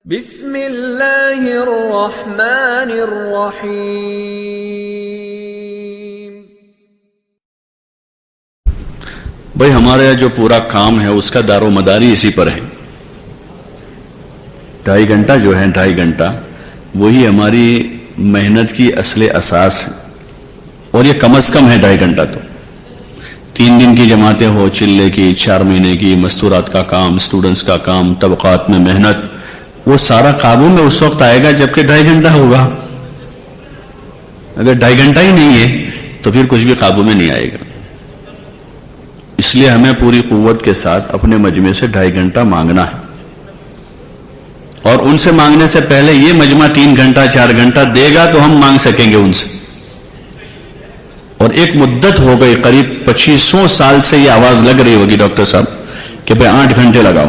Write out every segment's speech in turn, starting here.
بسم اللہ الرحمن الرحیم۔ بھائی ہمارا جو پورا کام ہے اس کا دار و مداری اسی پر ہے۔ 2.5 گھنٹہ جو ہے 2.5 گھنٹہ وہی ہماری محنت کی اصل اساس ہے، اور یہ کم از کم ہے 2.5 گھنٹہ۔ تو 3 دن کی جماعتیں ہو، چلے کی 4 مہینے کی مستورات کا کام، اسٹوڈنٹس کا کام، طبقات میں محنت، وہ سارا قابو میں اس وقت آئے گا جبکہ 2.5 گھنٹہ ہوگا۔ اگر 2.5 گھنٹہ ہی نہیں ہے تو پھر کچھ بھی قابو میں نہیں آئے گا۔ اس لیے ہمیں پوری قوت کے ساتھ اپنے مجمع سے 2.5 گھنٹہ مانگنا ہے، اور ان سے مانگنے سے پہلے یہ مجمع 3 گھنٹہ 4 گھنٹہ دے گا تو ہم مانگ سکیں گے ان سے۔ اور ایک مدت ہو گئی، قریب 2500 سال سے یہ آواز لگ رہی ہوگی ڈاکٹر صاحب کہ بھائی 8 گھنٹے لگاؤ۔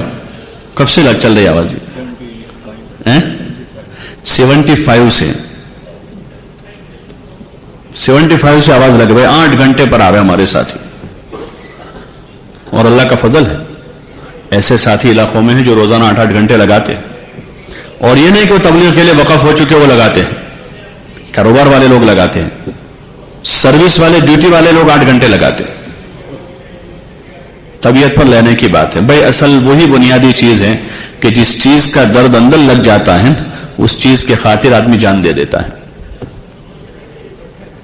کب سے چل رہی آواز یہ؟ 75 سے آواز لگ گئی، 8 گھنٹے پر آ رہے ہمارے ساتھی۔ اور اللہ کا فضل ہے، ایسے ساتھی علاقوں میں ہیں جو روزانہ 8 گھنٹے لگاتے ہیں، اور یہ نہیں کہ وہ تبلیغ کے لیے وقف ہو چکے وہ لگاتے ہیں۔ کاروبار والے لوگ لگاتے ہیں، سروس والے ڈیوٹی والے لوگ 8 گھنٹے لگاتے ہیں۔ طبیعت پر لینے کی بات ہے بھائی، اصل وہی بنیادی چیز ہے کہ جس چیز کا درد اندر لگ جاتا ہے اس چیز کے خاطر آدمی جان دے دیتا ہے۔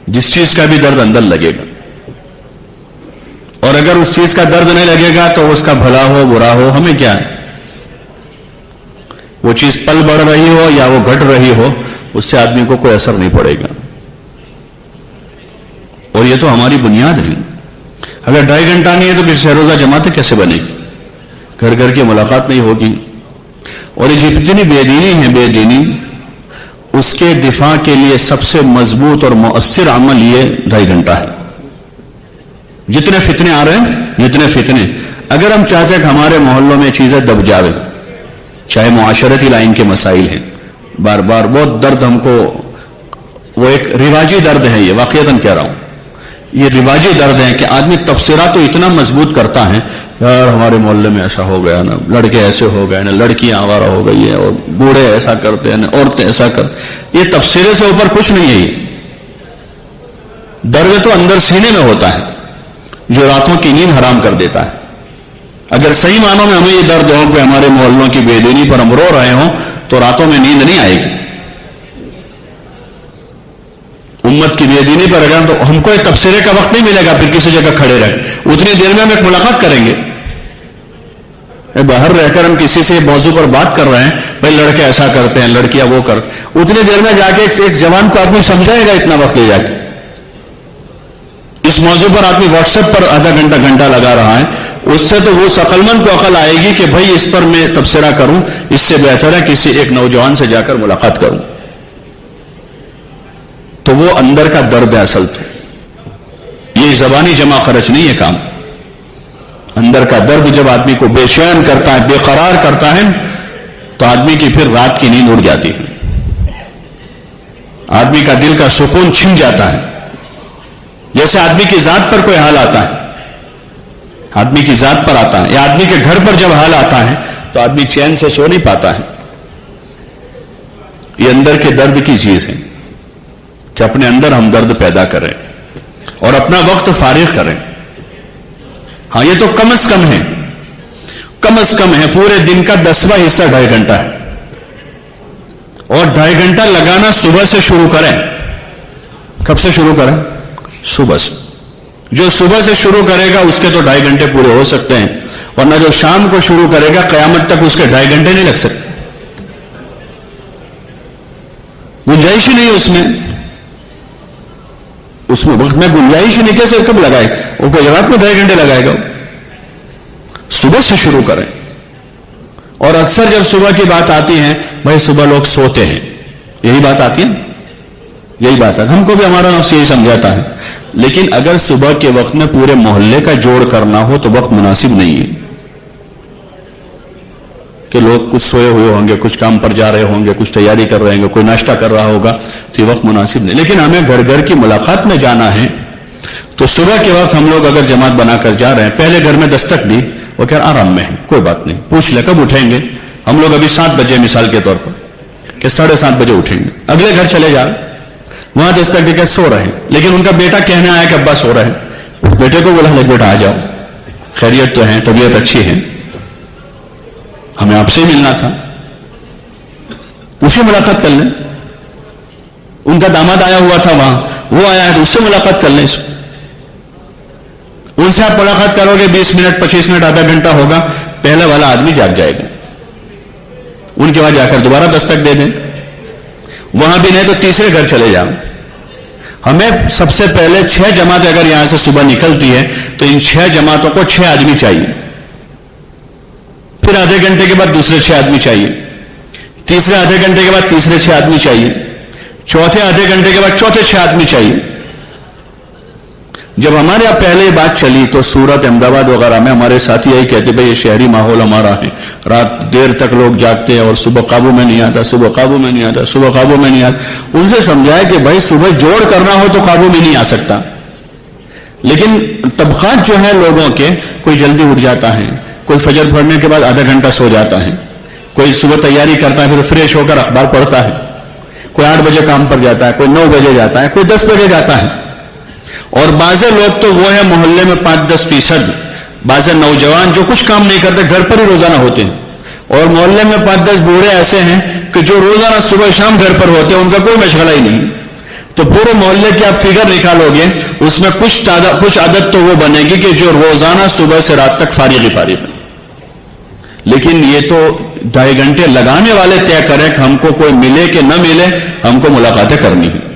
جس چیز کا بھی درد اندر لگے گا، اور اگر اس چیز کا درد نہیں لگے گا تو اس کا بھلا ہو برا ہو ہمیں کیا ہے؟ وہ چیز پل بڑھ رہی ہو یا وہ گھٹ رہی ہو، اس سے آدمی کو کوئی اثر نہیں پڑے گا۔ اور یہ تو ہماری بنیاد ہے۔ اگر 2.5 گھنٹہ نہیں ہے تو پھر شہ روزہ جماعتیں کیسے بنے گی؟ گھر گھر کی ملاقات نہیں ہوگی۔ اور یہ جتنی بے دینی ہے، بے دینی اس کے دفاع کے لیے سب سے مضبوط اور مؤثر عمل یہ 2.5 گھنٹہ ہے۔ جتنے فتنے آ رہے ہیں، جتنے فتنے، اگر ہم چاہتے ہیں کہ ہمارے محلوں میں چیزیں دب جاوے، چاہے معاشرتی لائن کے مسائل ہیں، بار بار بہت درد ہم کو، وہ ایک رواجی درد ہے، یہ واقعتاً کہہ رہا ہوں، یہ رواجی درد ہے کہ آدمی تبصرہ تو اتنا مضبوط کرتا ہے، یار ہمارے محلے میں ایسا ہو گیا نا، لڑکے ایسے ہو گئے نا، لڑکیاں آوارہ ہو گئی ہیں، اور بوڑھے ایسا کرتے ہیں نا، عورتیں ایسا کرتے۔ یہ تبصرے سے اوپر کچھ نہیں ہے۔ یہ درد تو اندر سینے میں ہوتا ہے جو راتوں کی نیند حرام کر دیتا ہے۔ اگر صحیح معنوں میں ہمیں یہ درد ہو کہ ہمارے محلوں کی بے دینی پر ہم رو رہے ہوں تو راتوں میں نیند نہیں آئے گی۔ امت کی بے دینی پر اگر تو ہم کو ایک تبصرے کا وقت نہیں ملے گا، پھر کسی جگہ کھڑے رہ اتنی دیر میں ہم ایک ملاقات کریں گے۔ باہر رہ کر ہم کسی سے موضوع پر بات کر رہے ہیں، بھائی لڑکے ایسا کرتے ہیں، لڑکیاں وہ کرتے، اتنی دیر میں جا کے ایک جوان کو آدمی سمجھائے گا اتنا وقت لے جا کے؟ اس موضوع پر آدمی واٹس ایپ پر آدھا گھنٹہ گھنٹہ لگا رہا ہے، اس سے تو وہ عقلمند کو عقل آئے گی کہ بھائی اس پر میں تبصرہ کروں، اس سے بہتر ہے کسی ایک نوجوان سے جا کر ملاقات کروں۔ تو وہ اندر کا درد ہے اصل، تو یہ زبانی جمع خرچ نہیں ہے کام۔ اندر کا درد جب آدمی کو بے چین کرتا ہے، بے قرار کرتا ہے، تو آدمی کی پھر رات کی نیند اڑ جاتی ہے، آدمی کا دل کا سکون چھن جاتا ہے۔ جیسے آدمی کی ذات پر کوئی حال آتا ہے، آدمی کی ذات پر آتا ہے، یا آدمی کے گھر پر جب حال آتا ہے تو آدمی چین سے سو نہیں پاتا ہے۔ یہ اندر کے درد کی چیز ہے کہ اپنے اندر ہم درد پیدا کریں اور اپنا وقت فارغ کریں۔ ہاں یہ تو کم از کم ہے، کم از کم ہے، پورے دن کا 10واں حصہ 2.5 گھنٹہ ہے، اور 2.5 گھنٹہ لگانا صبح سے شروع کریں۔ کب سے شروع کریں؟ صبح سے۔ جو صبح سے شروع کرے گا اس کے تو 2.5 گھنٹے پورے ہو سکتے ہیں، ورنہ جو شام کو شروع کرے گا قیامت تک اس کے 2.5 گھنٹے نہیں لگ سکتے، گنجائش ہی نہیں اس میں وقت میں گنجائش ہی نہیں، کیسے کب لگائے وہ کوئی رات میں 2.5 گھنٹے لگائے گا؟ صبح سے شروع کریں۔ اور اکثر جب صبح کی بات آتی ہے، بھائی صبح لوگ سوتے ہیں، یہی بات آتی ہے، یہی بات ہے، ہم کو بھی ہمارا نفس یہی سمجھاتا ہے۔ لیکن اگر صبح کے وقت میں پورے محلے کا جوڑ کرنا ہو تو وقت مناسب نہیں ہے، کہ لوگ کچھ سوئے ہوئے ہوں گے، کچھ کام پر جا رہے ہوں گے، کچھ تیاری کر رہے ہوں گے، کوئی ناشتہ کر رہا ہوگا، تو یہ وقت مناسب نہیں۔ لیکن ہمیں گھر گھر کی ملاقات میں جانا ہے، تو صبح کے وقت ہم لوگ اگر جماعت بنا کر جا رہے ہیں، پہلے گھر میں دستک دی، وہ کہہ آرام میں ہے، کوئی بات نہیں، پوچھ لے کب اٹھیں گے، ہم لوگ ابھی 7 بجے مثال کے طور پر کہ 7:30 بجے اٹھیں گے, اگلے گھر چلے جا, وہاں دستک دے کے سو رہے ہیں, لیکن ان کا بیٹا کہنے آیا کہ ابا سو رہے ہیں. بیٹے کو بولا, بیٹا آ جاؤ, خیریت تو ہے, طبیعت اچھی ہے, ہمیں آپ سے ملنا تھا, اسے ملاقات کر لیں. ان کا داماد آیا ہوا تھا وہاں, وہ آیا ہے تو اس سے ملاقات کر لیں. ان سے آپ ملاقات کرو گے, 20 منٹ 25 منٹ آدھا گھنٹہ ہوگا, پہلا والا آدمی جاگ جائے گا. ان کے بعد جا کر دوبارہ دستک دے دیں, وہاں بھی نہیں تو تیسرے گھر چلے جاؤ. ہمیں سب سے پہلے 6 جماعتیں اگر یہاں سے صبح نکلتی ہے تو ان 6 جماعتوں کو 6 آدمی چاہیے. پھر آدھے گھنٹے کے بعد دوسرے 6 آدمی چاہیے, تیسرے آدھے گھنٹے کے بعد تیسرے 6 آدمی چاہیے, چوتھے آدھے گھنٹے کے بعد چوتھے 6 آدمی چاہیے. جب ہمارے یہاں پہلے یہ بات چلی تو سورت, احمدآباد وغیرہ میں ہمارے ساتھی یہی کہتے, بھائی یہ شہری ماحول ہمارا ہے, رات دیر تک لوگ جاگتے ہیں اور صبح قابو میں نہیں آتا, صبح قابو میں نہیں آتا, صبح قابو میں نہیں آتا. ان سے سمجھایا کہ بھائی صبح جوڑ کرنا ہو تو قابو میں نہیں آ سکتا, لیکن طبقات جو ہے لوگوں کے, کوئی جلدی اٹھ جاتا ہے, کوئی فجر پڑھنے کے بعد آدھا گھنٹہ سو جاتا ہے, کوئی صبح تیاری کرتا ہے پھر فریش ہو کر اخبار پڑھتا ہے, کوئی 8 بجے کام پر جاتا ہے, کوئی 9 بجے جاتا ہے, کوئی 10 بجے جاتا ہے. اور بعض لوگ تو وہ ہے محلے میں 5-10%, بعض نوجوان جو کچھ کام نہیں کرتے گھر پر ہی روزانہ ہوتے ہیں, اور محلے میں 5-10 بوڑھے ایسے ہیں کہ جو روزانہ صبح شام گھر پر ہوتے ہیں, ان کا کوئی مشغلہ ہی نہیں. تو پورے محلے کی آپ فگر نکالو گے, اس میں کچھ عادت تو وہ بنے گی کہ جو روزانہ صبح سے رات تک فارغ ہے. لیکن یہ تو 2.5 گھنٹے لگانے والے طے کریں کہ ہم کو کوئی ملے کہ نہ ملے, ہم کو ملاقاتیں کرنی ہیں.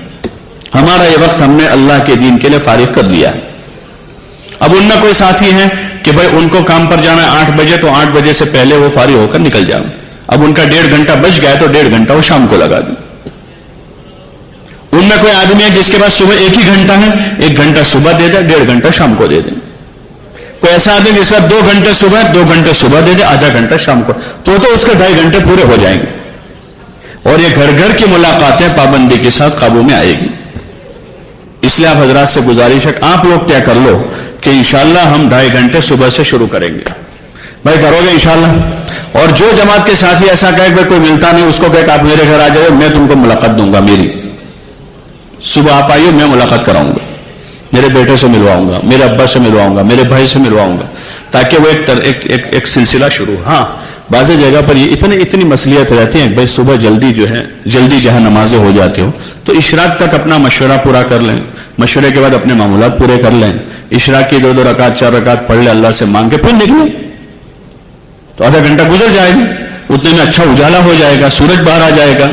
ہمارا یہ وقت ہم نے اللہ کے دین کے لیے فارغ کر لیا ہے. اب ان میں کوئی ساتھی ہیں کہ بھائی ان کو کام پر جانا ہے 8 بجے, تو 8 بجے سے پہلے وہ فارغ ہو کر نکل جاؤ. اب ان کا 1.5 گھنٹہ بچ گیا تو 1.5 گھنٹہ وہ شام کو لگا دیں. ان میں کوئی آدمی ہے جس کے پاس صبح 1 ہی گھنٹہ ہے, 1 گھنٹہ صبح دے دیں, 1.5 گھنٹہ شام کو دے دیں. کوئی ایسا آدمی جس کا 2 گھنٹے صبح, 2 گھنٹے صبح دے دیں, آدھا گھنٹہ شام کو, تو اس کے 2.5 گھنٹے پورے ہو جائیں گے. اور یہ گھر گھر کی ملاقاتیں پابندی کے ساتھ قابو میں آئے گی. اس لیے آپ حضرات سے گزارش ہے, آپ لوگ طے کر لو کہ انشاءاللہ ہم 2.5 گھنٹے صبح سے شروع کریں گے. بھائی کرو گے انشاءاللہ؟ اور جو جماعت کے ساتھی ایسا کہے کہ کوئی ملتا نہیں, اس کو کہے کہ آپ میرے گھر آ جائے, میں تم کو ملاقات دوں گا. میری صبح آپ آئیے, میں ملاقات کراؤں گا, میرے بیٹے سے ملواؤں گا, میرے ابا سے ملواؤں گا, میرے بھائی سے ملواؤں گا, تاکہ وہ ایک سلسلہ شروع. ہاں بعض جگہ پر یہ اتنی مصلیت رہتی ہے, بھائی صبح جلدی جہاں نمازیں ہو جاتے ہو تو اشراق تک اپنا مشورہ پورا کر لیں, مشورے کے بعد اپنے معمولات پورے کر لیں, اشراق کی 2 رکعت 4 رکعت پڑھ لیں, اللہ سے مانگ کے پھر نکلیں, تو آدھا گھنٹہ گزر جائے گا. اتنے میں اچھا اجالا ہو جائے گا, سورج باہر آ جائے گا,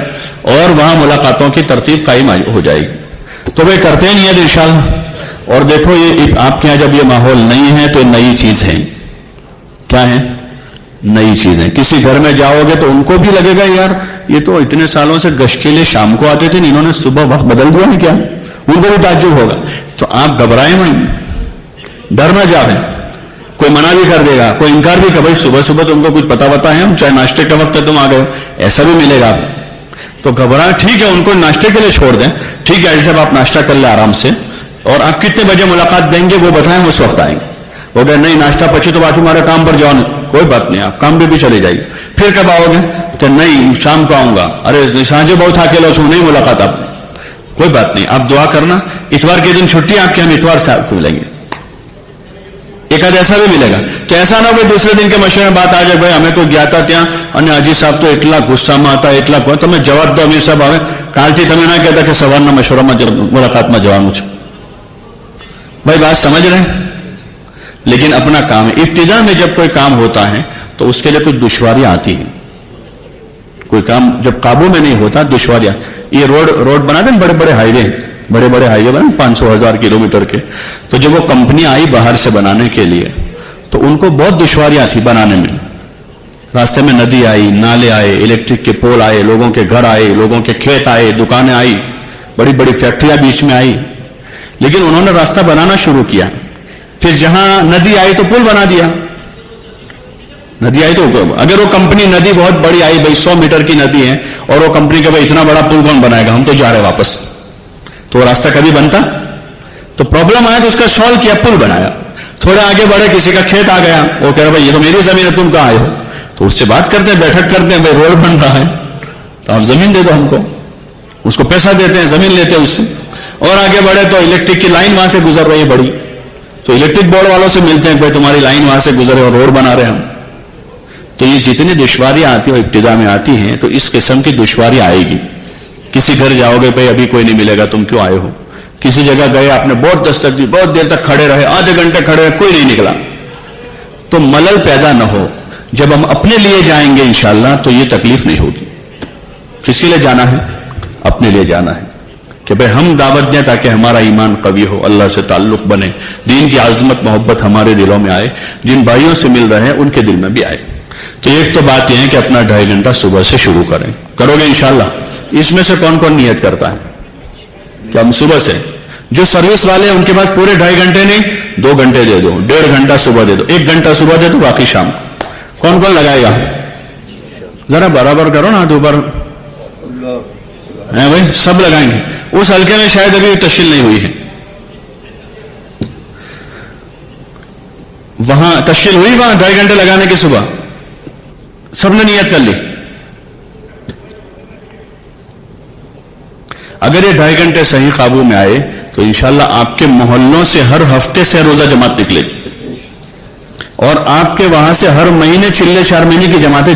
اور وہاں ملاقاتوں کی ترتیب قائم ہو جائے گی. تو بھائی کرتے نہیں ہے انشاءاللہ. اور دیکھو یہ آپ کے یہاں جب یہ ماحول نہیں ہے تو نئی چیز ہے. کیا ہے؟ نئی چیزیں. کسی گھر میں جاؤ گے تو ان کو بھی لگے گا یار یہ تو اتنے سالوں سے گشت کے لیے شام کو آتے تھے, انہوں نے صبح وقت بدل دیا ہے کیا, ان کو بھی تعجب ہوگا. تو آپ گھبرائیں نہیں, ڈر نہ جاویں. کوئی منع بھی کر دے گا, کوئی انکار بھی کہ بھائی صبح تم کو کچھ پتا ہے, ہم چاہے ناشتے کا وقت ہے تم آ گئے, ایسا بھی ملے گا آپ. تو گھبرائیں, ٹھیک ہے ان کو ناشتے کے لیے چھوڑ دیں, ٹھیک ہے صاحب آپ ناشتہ کر لیں آرام سے, اور آپ کتنے بجے ملاقات دیں گے وہ بتائیں, اس وقت آئیں گے. وہ کہ نہیں ناشتہ پچھے تو بات ہمارے کام پر جاؤ, کوئی بات نہیں, آپ کام پہ بھی چلے جائیے. پھر کب آؤ گے کہ نہیں شام کو آؤں گا, ارے سانجے بہت تھا اکیلا چھو, نہیں ملاقات آپ, کوئی بات نہیں, آپ دعا کرنا. اتوار کے دن چھٹی آپ کے, ہم اتوار سے آپ کو ملیں گے. ایک آدھ ایسا بھی ملے گا. تو ایسا نہ ہو دوسرے دن کے مشورے میں بات آ جائے, بھائی ہمیں تو گیا تھا ત્યાં અને હાજી સાહેબ તો એટલા ગુસ્સામાં હતા, એટલા તમે જવાબ દો અમીર સાહેબ, હવે કાલથી તમે ના કહેતા કે સવારના મશવરામાં મુલાકાતમાં જવાનું છે. بھائی بات سمجھ رہے ہیں. لیکن اپنا کام ہے. ابتدا میں جب کوئی کام ہوتا ہے تو اس کے لیے کچھ دشواریاں آتی ہیں. کوئی کام جب قابو میں نہیں ہوتا دشواریاں. یہ روڈ بنا دیں, بڑے بڑے ہائی وے بنا 500,000 کلومیٹر کے, تو جب وہ کمپنی آئی باہر سے بنانے کے لیے تو ان کو بہت دشواریاں تھی بنانے میں. راستے میں ندی آئی, نالے آئے, الیکٹرک کے پول آئے, لوگوں کے گھر آئے, لوگوں کے کھیت آئے, دکانیں آئی, بڑی بڑی فیکٹریاں بیچ میں آئی. لیکن انہوں نے راستہ بنانا شروع کیا. پھر جہاں ندی آئی تو پل بنا دیا. ندی آئی تو اگر وہ کمپنی ندی بہت بڑی آئی, بھائی 100 میٹر کی ندی ہے, اور وہ کمپنی کہ بھائی اتنا بڑا پل کون بنائے گا, ہم تو جا رہے واپس, تو وہ راستہ کبھی بنتا. تو پرابلم آیا تو اس کا سالو کیا, پل بنایا. تھوڑے آگے بڑھے, کسی کا کھیت آ گیا, وہ کہہ رہا بھائی یہ تو میری زمین ہے, تم کہاں آئے ہو, تو تو اس سے بات کرتے ہیں, بیٹھک کرتے ہیں, بھائی روڈ بن رہا ہے تو آپ زمین دے دو ہم کو, اس کو پیسہ دیتے ہیں, زمین لیتے ہیں اس سے. اور آگے بڑھے تو الیکٹرک کی لائن وہاں سے گزر رہی ہے بڑی, تو الیکٹرک بورڈ والوں سے ملتے ہیں, بھائی تمہاری لائن وہاں سے گزرے اور روڈ بنا رہے ہم. تو یہ جتنی دشواریاں آتی ہیں ابتدا میں آتی ہیں, تو اس قسم کی دشواری آئے گی. کسی گھر جاؤ گے, بھائی ابھی کوئی نہیں ملے گا, تم کیوں آئے ہو. کسی جگہ گئے, آپ نے بہت دستک دی, بہت دیر تک کھڑے رہے, آدھے گھنٹے کھڑے رہے, کوئی نہیں نکلا. تو ملل پیدا نہ ہو. جب ہم اپنے لیے جائیں گے انشاءاللہ تو یہ تکلیف نہیں ہوگی. کس کے لیے جانا ہے؟ اپنے لیے جانا ہے کہ بھئی ہم دعوت دیں تاکہ ہمارا ایمان قوی ہو, اللہ سے تعلق بنے, دین کی عظمت محبت ہمارے دلوں میں آئے, جن بھائیوں سے مل رہے ہیں ان کے دل میں بھی آئے. تو ایک تو بات یہ ہے کہ اپنا 2.5 گھنٹہ صبح سے شروع کریں. کرو گے انشاءاللہ؟ اس میں سے کون کون نیت کرتا ہے کہ ہم صبح سے, جو سروس والے ہیں ان کے پاس پورے 2.5 گھنٹے نہیں, 2 گھنٹے دے دو, 1.5 گھنٹہ صبح دے دو, 1 گھنٹہ صبح دے دو, باقی شام. کون کون لگائے گا؟ ذرا برابر کرو نا, ہاتھ اوپر ہے بھائی, سب لگائیں گے. اس حلقے میں شاید ابھی تشکیل نہیں ہوئی ہے, وہاں تشکیل ہوئی, وہاں 2.5 گھنٹے لگانے کی صبح سب نے نیت کر لی. اگر یہ 2.5 گھنٹے صحیح قابو میں آئے تو انشاءاللہ آپ کے محلوں سے ہر ہفتے سے روزہ جماعت نکلے گی, اور آپ کے وہاں سے ہر مہینے چلے 4 مہینے کی جماعتیں